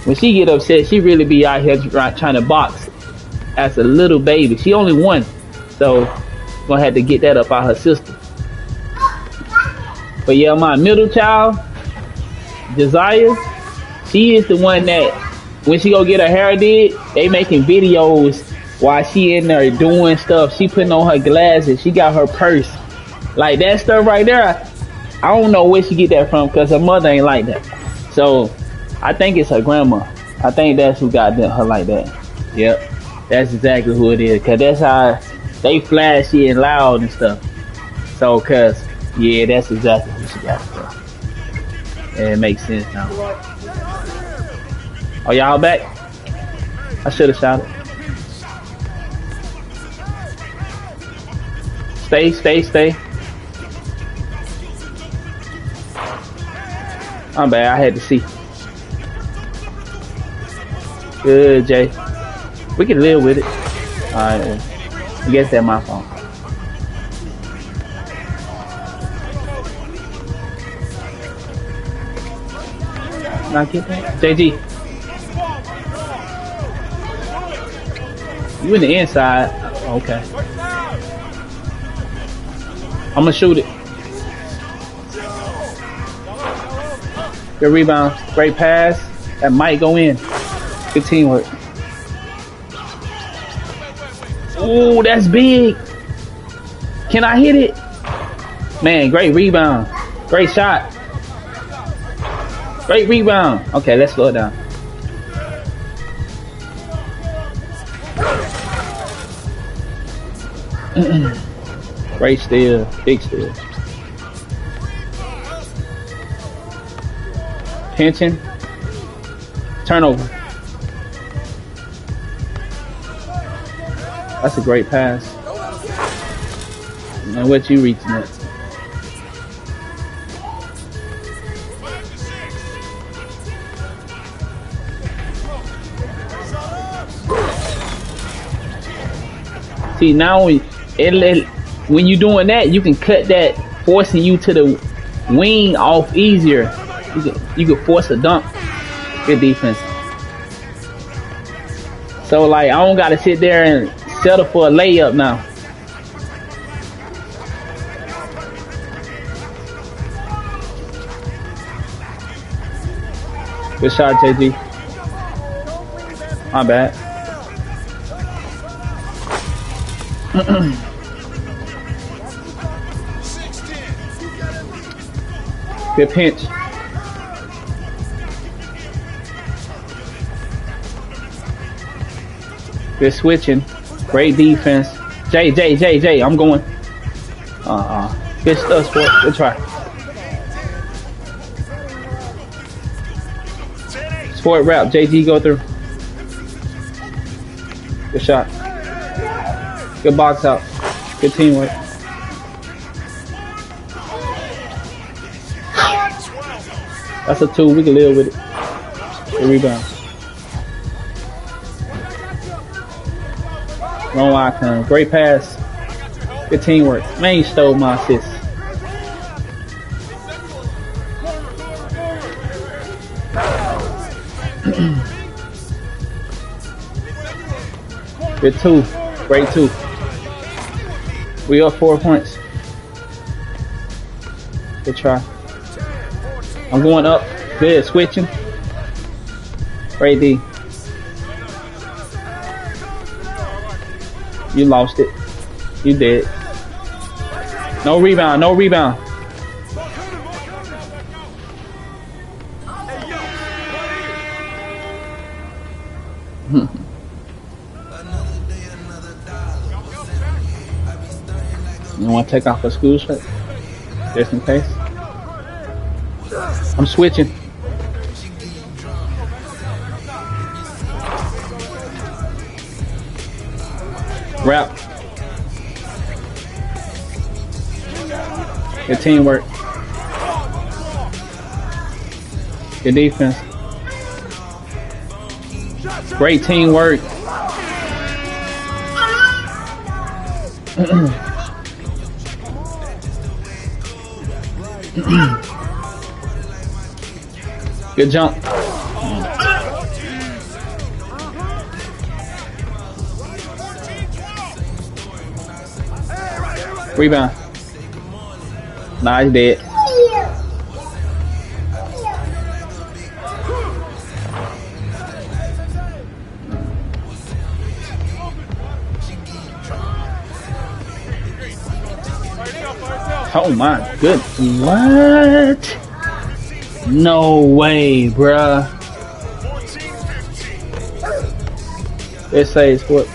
when she get upset, she really be out here trying to box as a little baby. She only one, so gonna have to get that up out her system. But yeah, my middle child, Desire, she is the one that when she go get her hair did, they making videos while she in there doing stuff. She putting on her glasses. She got her purse. Like that stuff right there. I don't know where she get that from because her mother ain't like that. So I think it's her grandma. I think that's who got her like that. Yep, that's exactly who it is. Cause that's how they flashy and loud and stuff. So cause yeah, that's exactly who she got it from. Yeah, it makes sense now. Oh, y'all back? I should have shouted. Stay. I'm bad. I had to see. Good, Jay. We can live with it. Alright. I guess that's my fault. Not get that? JG. You in the inside. Okay. I'm gonna shoot it. Good rebound. Great pass. That might go in. Good teamwork. Ooh, that's big. Can I hit it? Man, great rebound. Great shot. Great rebound. Okay, let's slow it down. Great steal. Big steal. Pinching. Turnover. That's a great pass. And what you reaching at? See, now when you're doing that, you can cut that, forcing you to the wing off easier. You can force a dunk. Good defense. So like I don't gotta sit there and settle for a layup now. Good shot, JG. My bad. Good pinch. Good switching. Great defense. J. I'm going. Good stuff, sport. Good try. Sport wrap. JG go through. Good shot. Good box out. Good teamwork. That's a 2. We can live with it. Good rebound. Long icon. Great pass. Good teamwork. Man, you stole my assist. Good 2. Great 2. We up 4 points. Good try. I'm going up. Good. Switching. Great D. You lost it. You did. No rebound. No rebound. You want to take off a school shirt? Just in case. I'm switching. Wrap. Good teamwork. Good defense. Great teamwork. Good jump. Rebound. Nice dead. Oh my good. What? No way, bruh. It says what?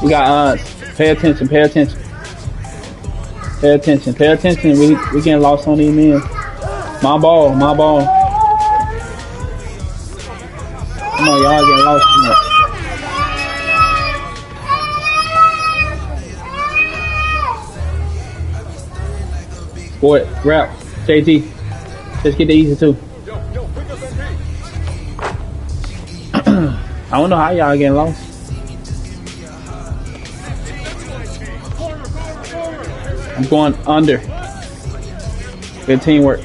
We got odds. Pay attention, pay attention. Pay attention, pay attention. We getting lost on these men. My ball, my ball. Come on, y'all getting lost too much. Boy, rap. JT. Let's get the easy two. I don't know how y'all getting lost. I'm going under. Good teamwork.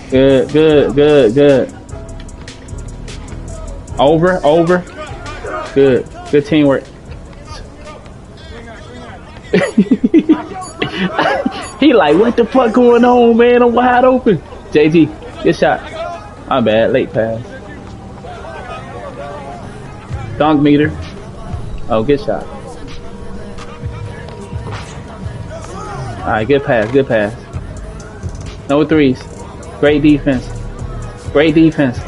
Good, good, good, good. Over, over. Good, good teamwork. He like, what the fuck going on, man? I'm wide open. JT, good shot. My bad, late pass. Dunk meter. Oh, good shot. Alright, good pass, good pass. No threes. Great defense. Great defense.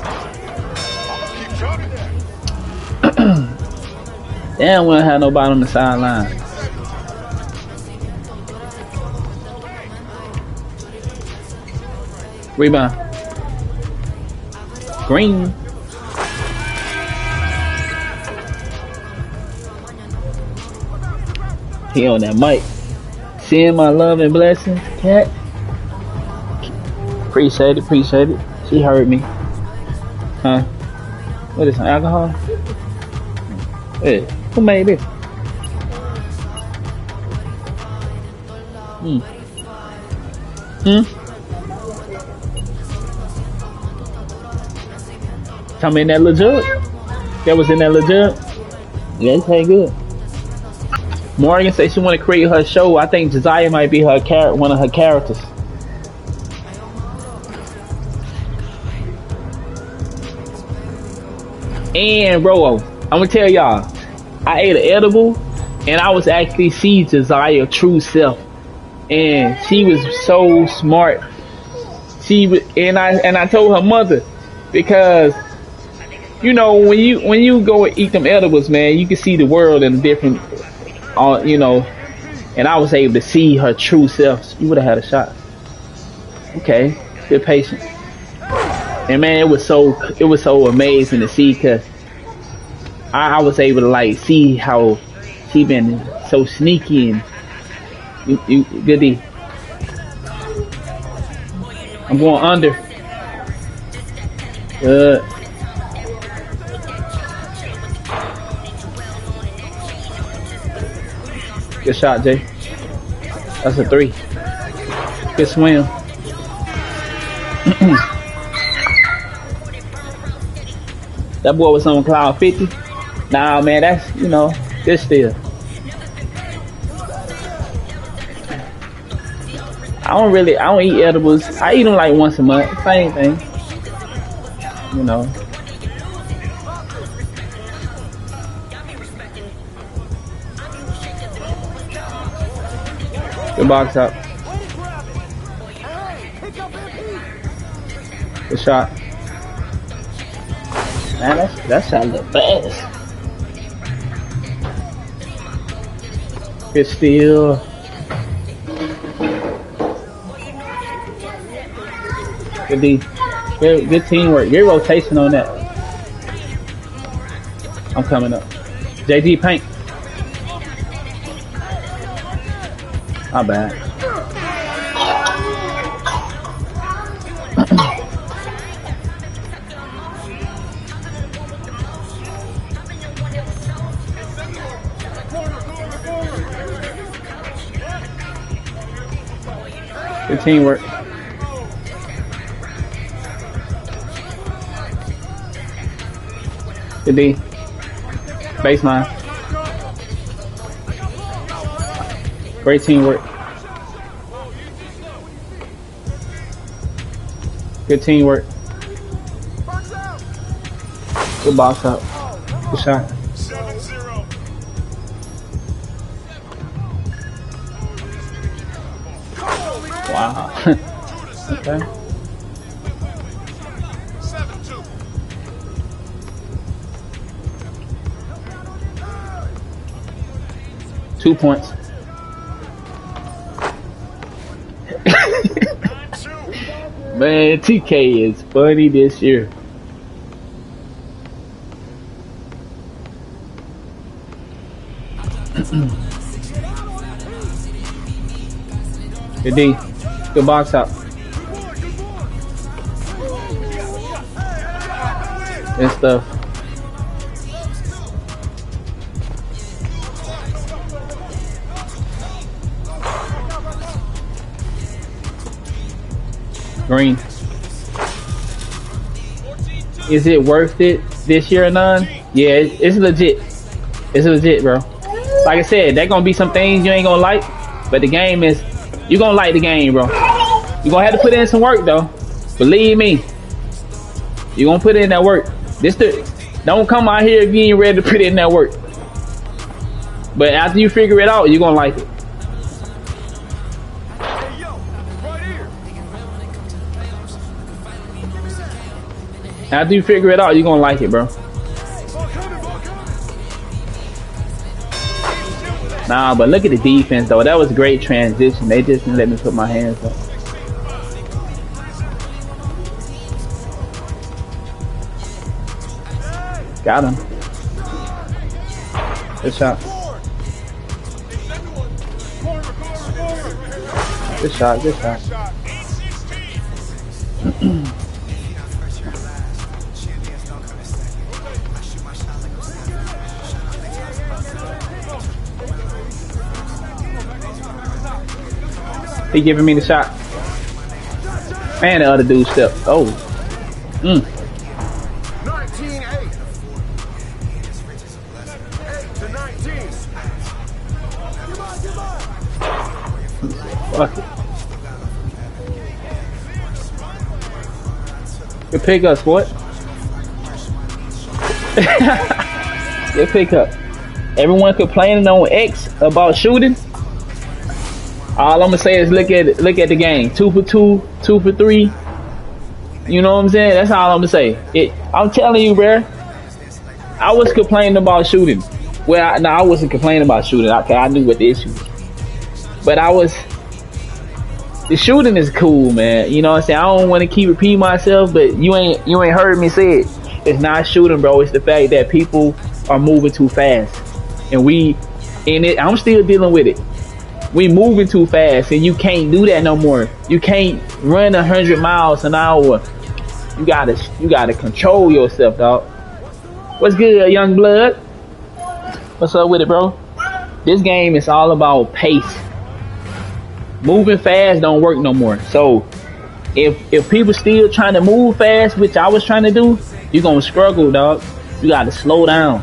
Damn, we don't have nobody on the sideline. Rebound. Green. He on that mic. Seeing my love and blessings, cat. Appreciate it, appreciate it. She heard me. Huh? What is some alcohol? Hey, who made this? Come in that legit. That was in that legit. Yeah, it's ain't good. Morgan says she want to create her show. I think Josiah might be her one of her characters. And bro, I'm gonna tell y'all, I ate an edible, and I was actually see Josiah's true self, and she was so smart. She was, and I told her mother, because you know when you go and eat them edibles, man, you can see the world in a different. You know, and I was able to see her true self. You would have had a shot. Okay, good patient. And man, it was so amazing to see, because I was able to like see how she been so sneaky and good D. I'm going under. Good. Good shot, Jay. That's a 3. Good swim. That boy was on cloud 50. Nah, man, that's, you know, good still. I don't eat edibles. I eat them like once a month. Same thing. You know. Good box up. Good shot. Man, that shot look fast. Good steal. Good D. Good teamwork. Good rotation on that. I'm coming up. JG paint. Not bad. Good teamwork. Good D. Baseline. Great teamwork. Good teamwork. Good box up. Good shot. 7-0. Wow. Okay. 7-2. Two points. 9-2. Man, TK is funny this year. Good D. Good box out. Good stuff. Green. Is it worth it this year or none? Yeah, it's legit. It's legit, bro. Like I said, there gonna be some things you ain't gonna like, but the game is, you gonna like the game, bro. You gonna have to put in some work though. Believe me, you gonna put in that work. Don't come out here if you ain't ready to put in that work. But after you figure it out, you gonna like it. Hey, yo, right here. After you figure it out, you gonna like it, bro. Ball coming, ball coming. Nah, but look at the defense though. That was a great transition. They just didn't let me put my hands up. Got him. Good shot. Good shot. Good shot. Shot. 8-16. He giving me the shot. Man, the other dude stepped. Oh. 19-8. 8-19. Fuck it. Good pickup, sport. Good pickup. Everyone complaining on X about shooting. All I'm gonna say is look at the game. 2 for 2, 2 for 3. You know what I'm saying? That's all I'm gonna say. I'm telling you, bruh. I was complaining about shooting. Well, I wasn't complaining about shooting. I knew what the issue was. But the shooting is cool, man. You know what I'm saying? I don't want to keep repeating myself, but you ain't heard me say it. It's not shooting, bro. It's the fact that people are moving too fast, and I'm still dealing with it. We moving too fast, and you can't do that no more. You can't run 100 miles an hour. You gotta control yourself, dog. What's good, young blood? What's up with it, bro? This game is all about pace. Moving fast don't work no more. So if people still trying to move fast, which I was trying to do, you're gonna struggle, dog. You gotta slow down.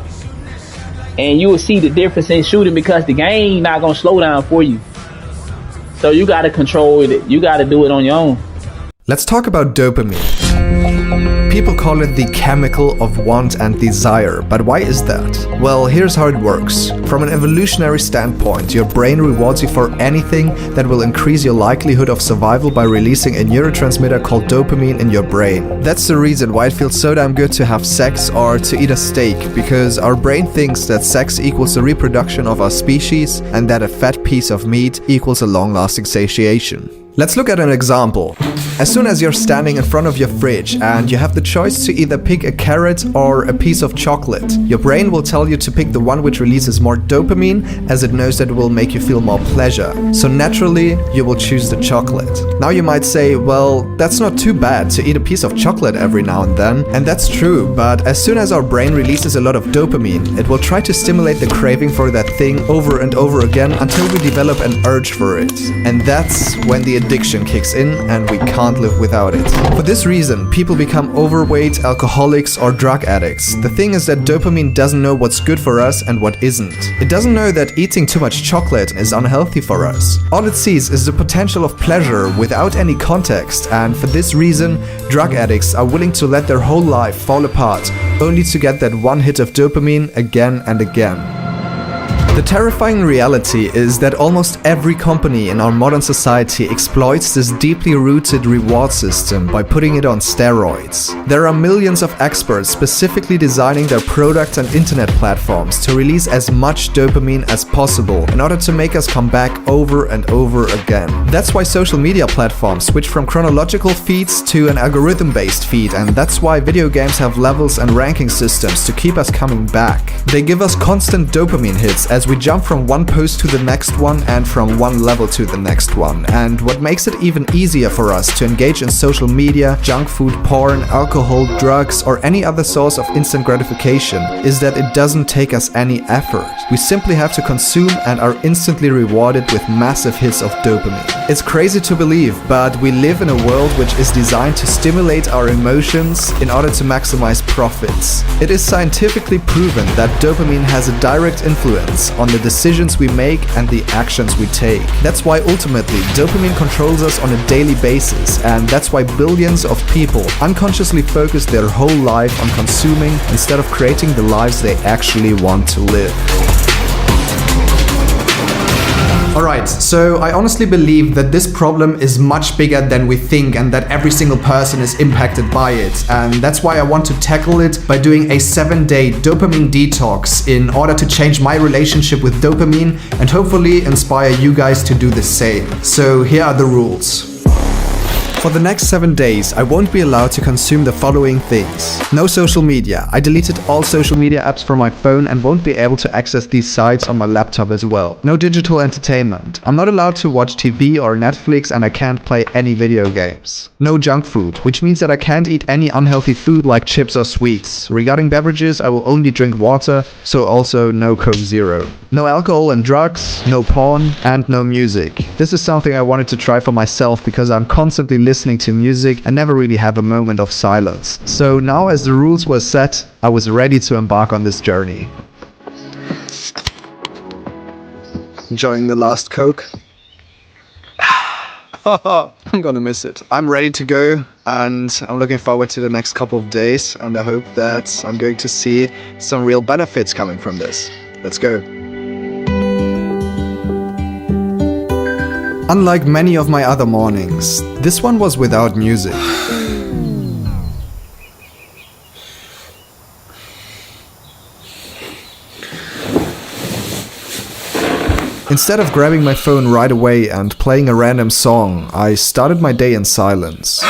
And you will see the difference in shooting because the game not gonna slow down for you. So you gotta control it. You gotta do it on your own. Let's talk about dopamine. People call it the chemical of want and desire, but why is that? Well, here's how it works. From an evolutionary standpoint, your brain rewards you for anything that will increase your likelihood of survival by releasing a neurotransmitter called dopamine in your brain. That's the reason why it feels so damn good to have sex or to eat a steak, because our brain thinks that sex equals the reproduction of our species and that a fat piece of meat equals a long-lasting satiation. Let's look at an example. As soon as you're standing in front of your fridge and you have the choice to either pick a carrot or a piece of chocolate, your brain will tell you to pick the one which releases more dopamine, as it knows that it will make you feel more pleasure. So naturally, you will choose the chocolate. Now you might say, well, that's not too bad to eat a piece of chocolate every now and then. And that's true, but as soon as our brain releases a lot of dopamine, it will try to stimulate the craving for that thing over and over again until we develop an urge for it. And that's when the addiction kicks in and we can't live without it. For this reason, people become overweight, alcoholics, or drug addicts. The thing is that dopamine doesn't know what's good for us and what isn't. It doesn't know that eating too much chocolate is unhealthy for us. All it sees is the potential of pleasure without any context, and for this reason, drug addicts are willing to let their whole life fall apart only to get that one hit of dopamine again and again. The terrifying reality is that almost every company in our modern society exploits this deeply rooted reward system by putting it on steroids. There are millions of experts specifically designing their product and internet platforms to release as much dopamine as possible in order to make us come back over and over again. That's why social media platforms switch from chronological feeds to an algorithm-based feed, and that's why video games have levels and ranking systems to keep us coming back. They give us constant dopamine hits as we jump from one post to the next one and from one level to the next one. And what makes it even easier for us to engage in social media, junk food, porn, alcohol, drugs, or any other source of instant gratification is that it doesn't take us any effort. We simply have to consume and are instantly rewarded with massive hits of dopamine. It's crazy to believe, but we live in a world which is designed to stimulate our emotions in order to maximize profits. It is scientifically proven that dopamine has a direct influence on the decisions we make and the actions we take. That's why ultimately dopamine controls us on a daily basis, and that's why billions of people unconsciously focus their whole life on consuming instead of creating the lives they actually want to live. Alright, so I honestly believe that this problem is much bigger than we think and that every single person is impacted by it. And that's why I want to tackle it by doing a 7-day dopamine detox in order to change my relationship with dopamine and hopefully inspire you guys to do the same. So here are the rules. For the next 7 days, I won't be allowed to consume the following things. No social media. I deleted all social media apps from my phone and won't be able to access these sites on my laptop as well. No digital entertainment. I'm not allowed to watch TV or Netflix, and I can't play any video games. No junk food, which means that I can't eat any unhealthy food like chips or sweets. Regarding beverages, I will only drink water, so also no Coke Zero. No alcohol and drugs, no porn, and no music. This is something I wanted to try for myself because I'm constantly listening to music and never really have a moment of silence. So now, as the rules were set, I was ready to embark on this journey. Enjoying the last Coke. I'm gonna miss it. I'm ready to go and I'm looking forward to the next couple of days, and I hope that I'm going to see some real benefits coming from this. Let's go. Unlike many of my other mornings, this one was without music. Instead of grabbing my phone right away and playing a random song, I started my day in silence.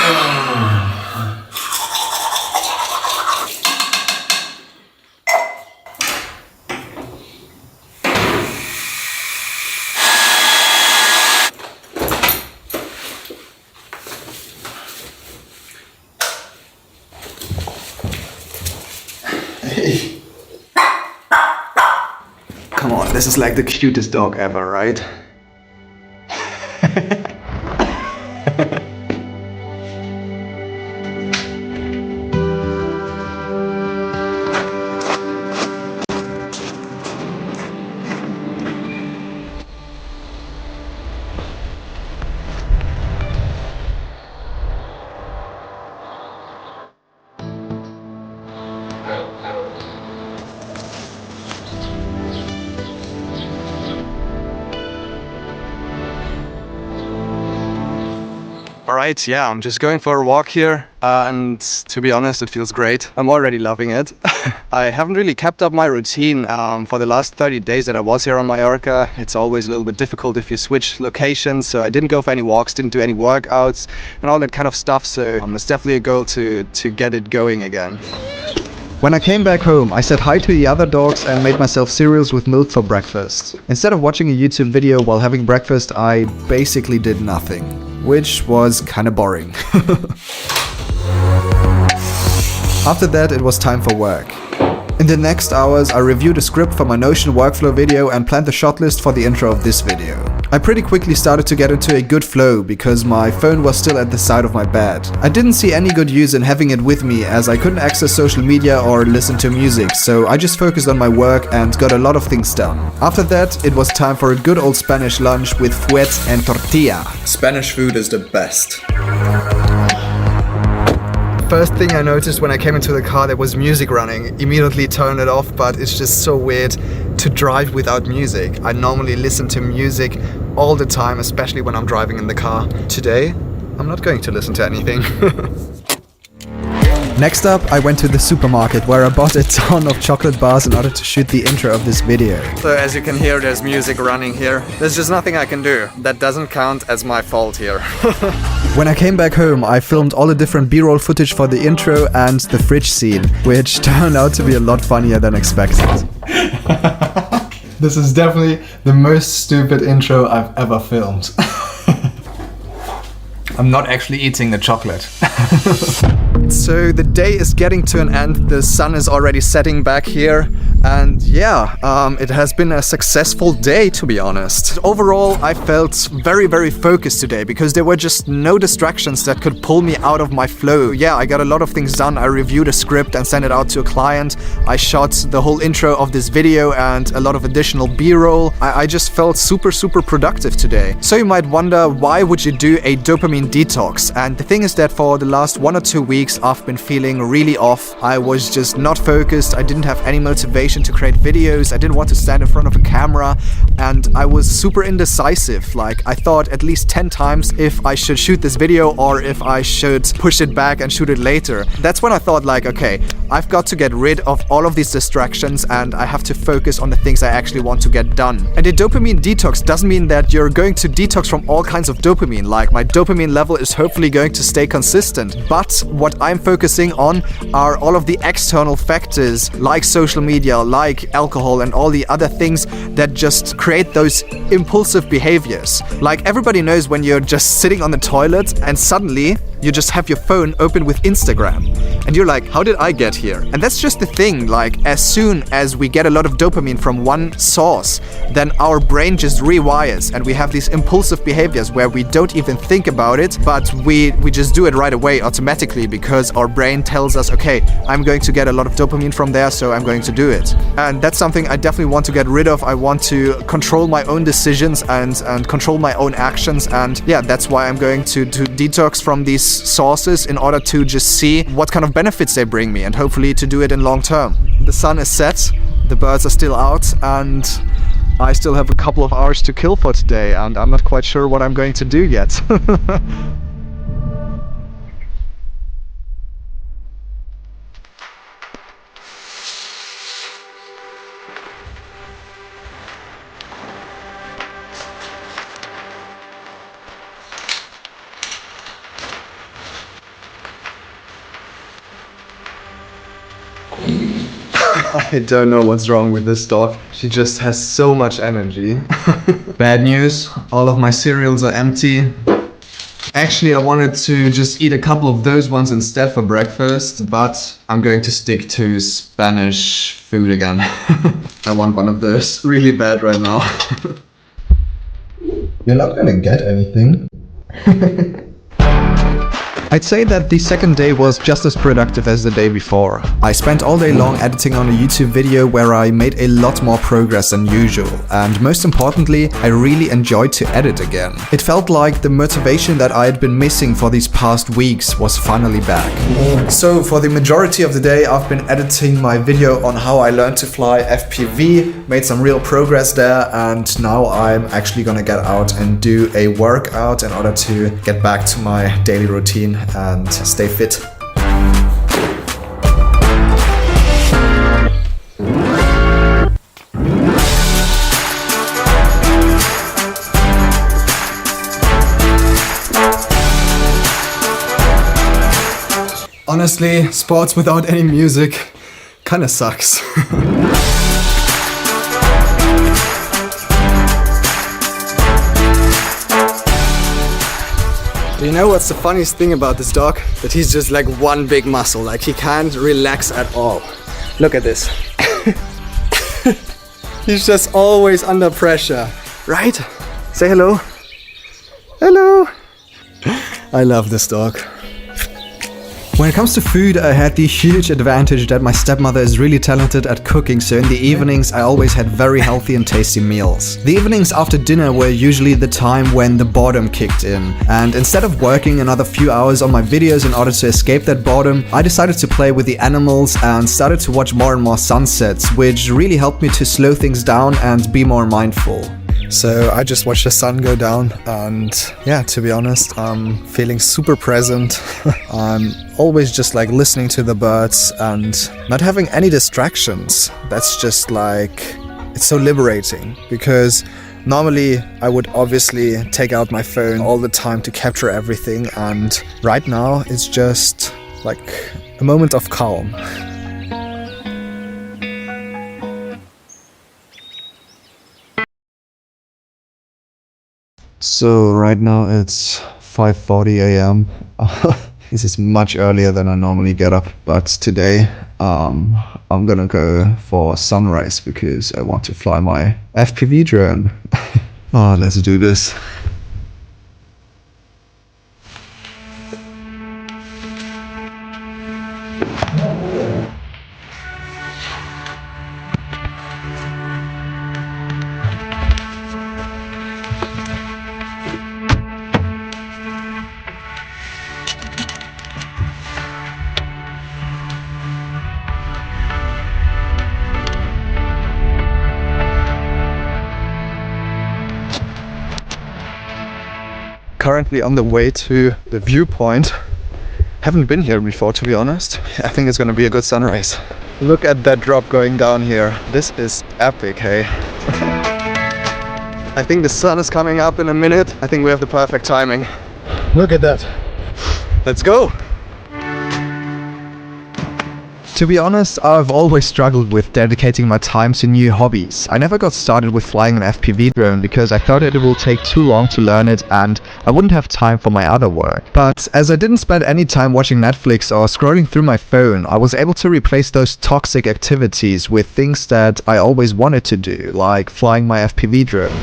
Come on, this is like the cutest dog ever, right? Alright, yeah, I'm just going for a walk here, and to be honest, it feels great. I'm already loving it. I haven't really kept up my routine for the last 30 days that I was here on Mallorca. It's always a little bit difficult if you switch locations, so I didn't go for any walks, didn't do any workouts, and all that kind of stuff, so it's definitely a goal to get it going again. When I came back home, I said hi to the other dogs and made myself cereals with milk for breakfast. Instead of watching a YouTube video while having breakfast, I basically did nothing, which was kinda boring. After that, it was time for work. In the next hours, I reviewed a script for my Notion workflow video and planned the shot list for the intro of this video. I pretty quickly started to get into a good flow because my phone was still at the side of my bed. I didn't see any good use in having it with me as I couldn't access social media or listen to music, so I just focused on my work and got a lot of things done. After that, it was time for a good old Spanish lunch with fuet and tortilla. Spanish food is the best. First thing I noticed when I came into the car, there was music running. Immediately turned it off, but it's just so weird to drive without music. I normally listen to music all the time, especially when I'm driving in the car. Today, I'm not going to listen to anything. Next up, I went to the supermarket where I bought a ton of chocolate bars in order to shoot the intro of this video. So as you can hear, there's music running here. There's just nothing I can do. That doesn't count as my fault here. When I came back home, I filmed all the different B-roll footage for the intro and the fridge scene, which turned out to be a lot funnier than expected. This is definitely the most stupid intro I've ever filmed. I'm not actually eating the chocolate. So the day is getting to an end, the sun is already setting back here, and yeah, it has been a successful day, to be honest. Overall, I felt very, very focused today because there were just no distractions that could pull me out of my flow. Yeah, I got a lot of things done. I reviewed a script and sent it out to a client. I shot the whole intro of this video and a lot of additional B-roll. I just felt super, super productive today. So you might wonder, why would you do a dopamine detox? And the thing is that for the last 1 or 2 weeks, I've been feeling really off. I was just not focused. I didn't have any motivation to create videos. I didn't want to stand in front of a camera, and I was super indecisive. Like, I thought at least 10 times if I should shoot this video or if I should push it back and shoot it later. That's when I thought, like, okay, I've got to get rid of all of these distractions and I have to focus on the things I actually want to get done. And a dopamine detox doesn't mean that you're going to detox from all kinds of dopamine. Like, my dopamine level is hopefully going to stay consistent, but what I'm focusing on are all of the external factors like social media, like alcohol and all the other things that just create those impulsive behaviors. Like, everybody knows when you're just sitting on the toilet and suddenly you just have your phone open with Instagram and you're like, how did I get here? And that's just the thing, like, as soon as we get a lot of dopamine from one source, then our brain just rewires and we have these impulsive behaviors where we don't even think about it, but we just do it right away automatically because our brain tells us, okay, I'm going to get a lot of dopamine from there, so I'm going to do it. And that's something I definitely want to get rid of. I want to control my own decisions and control my own actions, and yeah, that's why I'm going to detox from these sources in order to just see what kind of benefits they bring me and hopefully to do it in long term. The sun is set, the birds are still out, and I still have a couple of hours to kill for today, and I'm not quite sure what I'm going to do yet. I don't know what's wrong with this dog. She just has so much energy. Bad news, all of my cereals are empty. Actually, I wanted to just eat a couple of those ones instead for breakfast, but I'm going to stick to Spanish food again. I want one of those really bad right now. You're not gonna get anything. I'd say that the second day was just as productive as the day before. I spent all day long editing on a YouTube video where I made a lot more progress than usual, and most importantly, I really enjoyed to edit again. It felt like the motivation that I had been missing for these past weeks was finally back. So for the majority of the day, I've been editing my video on how I learned to fly FPV, made some real progress there, and now I'm actually gonna get out and do a workout in order to get back to my daily routine and stay fit. Honestly, sports without any music kinda sucks. You know what's the funniest thing about this dog? That he's just like one big muscle, like he can't relax at all. Look at this. He's just always under pressure, right? Say hello. Hello. I love this dog. When it comes to food, I had the huge advantage that my stepmother is really talented at cooking, so in the evenings I always had very healthy and tasty meals. The evenings after dinner were usually the time when the boredom kicked in, and instead of working another few hours on my videos in order to escape that boredom, I decided to play with the animals and started to watch more and more sunsets, which really helped me to slow things down and be more mindful. So I just watched the sun go down, and yeah, to be honest, I'm feeling super present. I'm always just like listening to the birds and not having any distractions. That's just like, it's so liberating, because normally I would obviously take out my phone all the time to capture everything, and right now it's just like a moment of calm. So right now it's 5:40 a.m. This is much earlier than I normally get up, but today I'm gonna go for sunrise because I want to fly my FPV drone. Oh, let's do this. Currently on the way to the viewpoint. Haven't been here before, to be honest. I think it's gonna be a good sunrise. Look at that drop going down here. This is epic, hey? I think the sun is coming up in a minute. I think we have the perfect timing. Look at that. Let's go! To be honest, I've always struggled with dedicating my time to new hobbies. I never got started with flying an FPV drone because I thought it will take too long to learn it and I wouldn't have time for my other work. But as I didn't spend any time watching Netflix or scrolling through my phone, I was able to replace those toxic activities with things that I always wanted to do, like flying my FPV drone.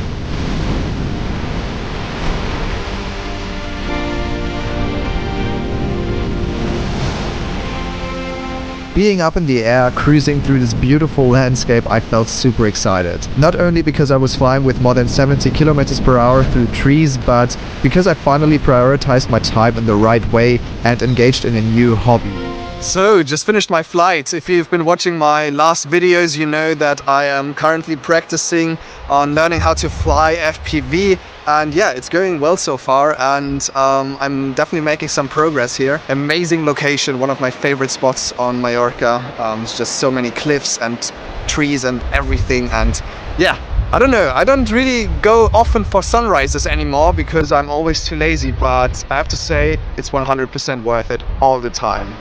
Being up in the air, cruising through this beautiful landscape, I felt super excited. Not only because I was flying with more than 70 kilometers per hour through trees, but because I finally prioritized my time in the right way and engaged in a new hobby. So, just finished my flight. If you've been watching my last videos, you know that I am currently practicing on learning how to fly FPV. And yeah, it's going well so far, and I'm definitely making some progress here. Amazing location, one of my favorite spots on Mallorca. It's just so many cliffs and trees and everything, and yeah, I don't know, I don't really go often for sunrises anymore because I'm always too lazy, but I have to say it's 100% worth it all the time.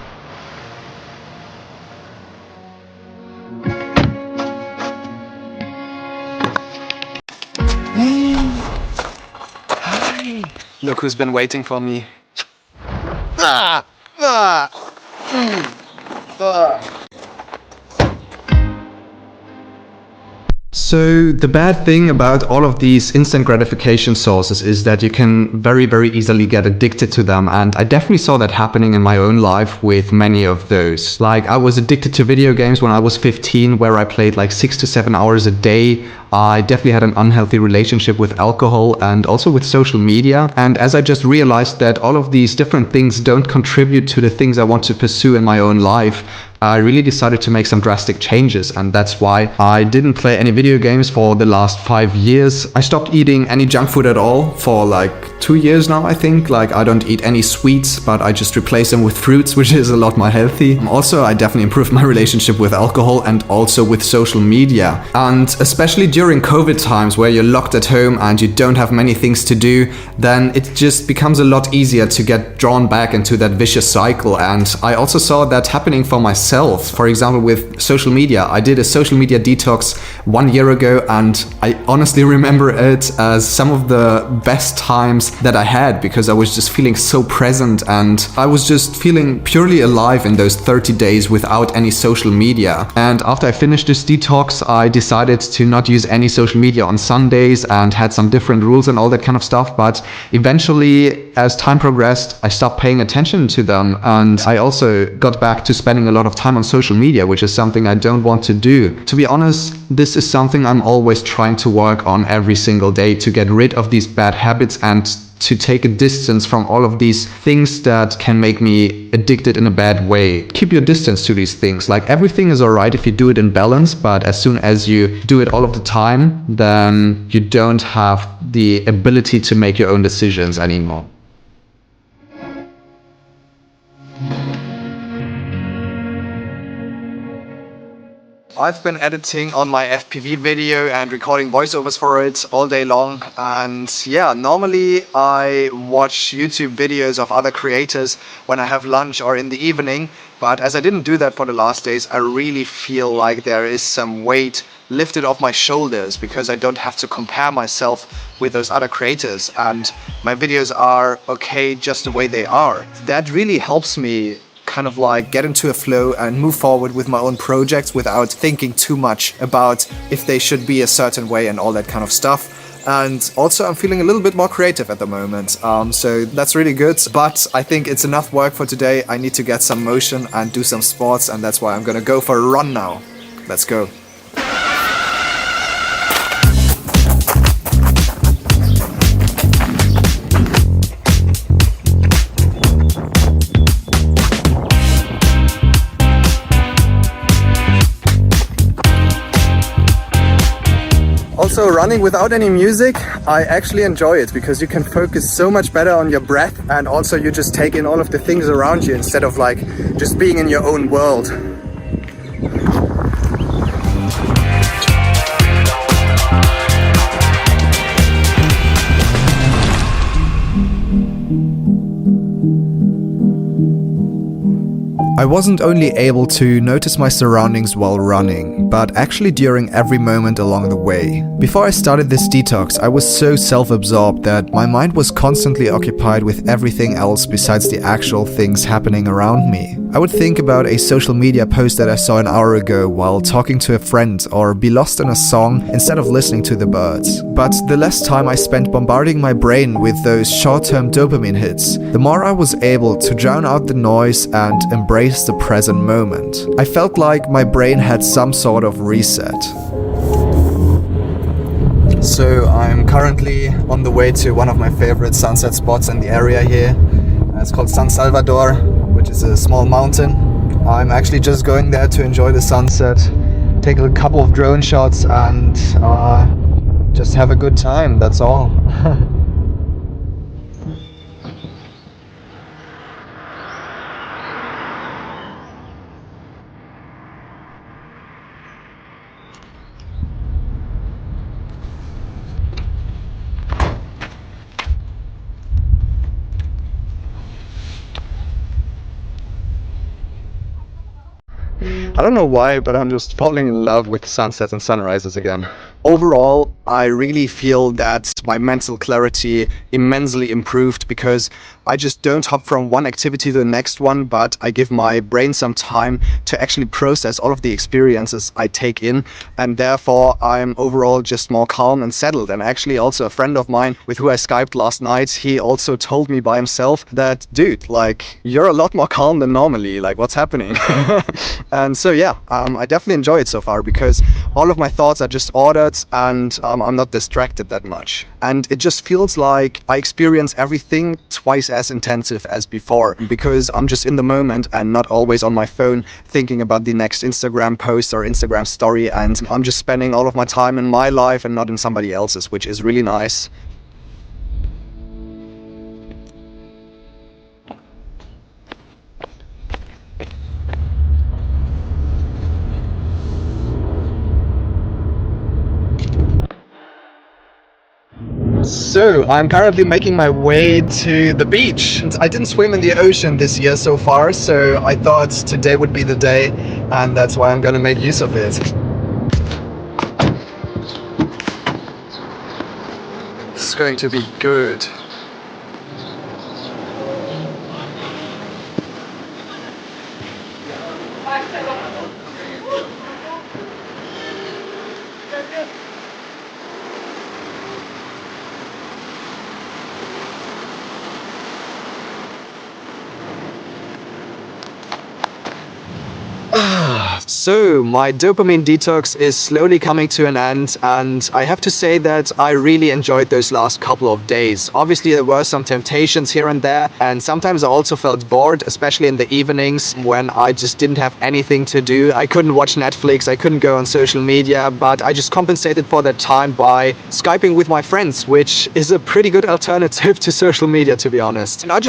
Look who's been waiting for me. So the bad thing about all of these instant gratification sources is that you can very, very easily get addicted to them. And I definitely saw that happening in my own life with many of those. Like I was addicted to video games when I was 15, where I played like 6 to 7 hours a day. I definitely had an unhealthy relationship with alcohol and also with social media. And as I just realized that all of these different things don't contribute to the things I want to pursue in my own life, I really decided to make some drastic changes, and that's why I didn't play any video games for the last 5 years. I stopped eating any junk food at all for like 2 years now, I think. Like I don't eat any sweets, but I just replace them with fruits, which is a lot more healthy. Also, I definitely improved my relationship with alcohol and also with social media. And especially during COVID times where you're locked at home and you don't have many things to do, then it just becomes a lot easier to get drawn back into that vicious cycle. And I also saw that happening for myself. For example, with social media. I did a social media detox 1 year ago, and I honestly remember it as some of the best times that I had, because I was just feeling so present and I was just feeling purely alive in those 30 days without any social media. And after I finished this detox, I decided to not use any social media on Sundays and had some different rules and all that kind of stuff. But eventually, as time progressed, I stopped paying attention to them, and I also got back to spending a lot of time on social media, which is something I don't want to do. To be honest, this is something I'm always trying to work on every single day, to get rid of these bad habits and to take a distance from all of these things that can make me addicted in a bad way. Keep your distance to these things. Like everything is alright if you do it in balance, but as soon as you do it all of the time, then you don't have the ability to make your own decisions anymore. I've been editing on my FPV video and recording voiceovers for it all day long. And yeah, normally I watch YouTube videos of other creators when I have lunch or in the evening. But as I didn't do that for the last days, I really feel like there is some weight lifted off my shoulders, because I don't have to compare myself with those other creators. And my videos are okay just the way they are. That really helps me kind of like get into a flow and move forward with my own projects without thinking too much about if they should be a certain way and all that kind of stuff. And also I'm feeling a little bit more creative at the moment, so that's really good. But I think it's enough work for today. I need to get some motion and do some sports, and that's why I'm gonna go for a run now. Let's go. Also, running without any music, I actually enjoy it, because you can focus so much better on your breath, and also you just take in all of the things around you instead of like just being in your own world. I wasn't only able to notice my surroundings while running, but actually during every moment along the way. Before I started this detox, I was so self-absorbed that my mind was constantly occupied with everything else besides the actual things happening around me. I would think about a social media post that I saw an hour ago while talking to a friend, or be lost in a song instead of listening to the birds. But the less time I spent bombarding my brain with those short-term dopamine hits, the more I was able to drown out the noise and embrace the present moment. I felt like my brain had some sort of reset. So I'm currently on the way to one of my favorite sunset spots in the area here. It's called San Salvador, which is a small mountain. I'm actually just going there to enjoy the sunset, take a couple of drone shots, and just have a good time, that's all. I don't know why, but I'm just falling in love with sunsets and sunrises again. Overall, I really feel that my mental clarity immensely improved, because I just don't hop from one activity to the next one, but I give my brain some time to actually process all of the experiences I take in, and therefore I'm overall just more calm and settled. And actually also a friend of mine with who I Skyped last night, he also told me by himself that, dude, like, you're a lot more calm than normally, like, what's happening? And so yeah, I definitely enjoy it so far because all of my thoughts are just ordered, and I'm not distracted that much. And it just feels like I experience everything twice as intensive as before because I'm just in the moment and not always on my phone thinking about the next Instagram post or Instagram story, and I'm just spending all of my time in my life and not in somebody else's, which is really nice. So I'm currently making my way to the beach. I didn't swim in the ocean this year so far, so I thought today would be the day, and that's why I'm gonna make use of it. It's going to be good. So my dopamine detox is slowly coming to an end, and I have to say that I really enjoyed those last couple of days. Obviously there were some temptations here and there, and sometimes I also felt bored, especially in the evenings when I just didn't have anything to do. I couldn't watch Netflix, I couldn't go on social media, but I just compensated for that time by Skyping with my friends, which is a pretty good alternative to social media, to be honest. And I